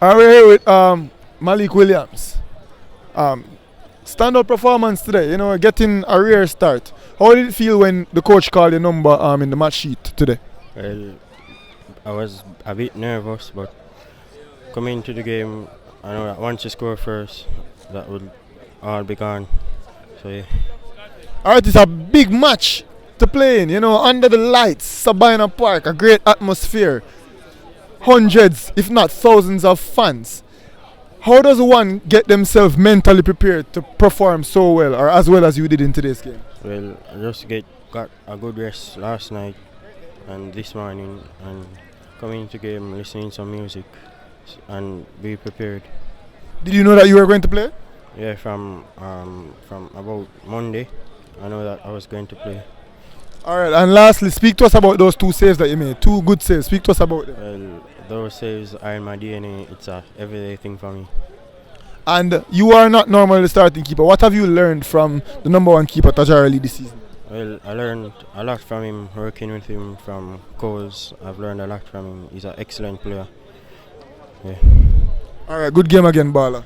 We're here with Malique Williams. Um, Standout performance today. Getting a rare start. How did it feel when the coach called your number in the match sheet today? Well, I was a bit nervous, but coming into the game, I know that once you score first, that will all be gone. So yeah, Alright, it's a big match to play in. Under the lights, Sabina Park, a great atmosphere, hundreds, if not thousands, of fans. How does one get themselves mentally prepared to perform so well, or as well as you did in today's game? well, I just got a good rest last night and this morning, and coming into game, listening some music, and be prepared. Did you know that you were going to play? Yeah, from about Monday, I know that I was going to play. Alright, and lastly, speak to us about those two saves that you made. Two good saves. Speak to us about them. Well, those saves are in my DNA. It's a everyday thing for me. And you are not normally the starting keeper. What have you learned from the number one keeper, Tajari, this season? Well, I learned a lot from him, working with him from Coles. I've learned a lot from him. He's an excellent player. Yeah. Alright, good game again, Bala.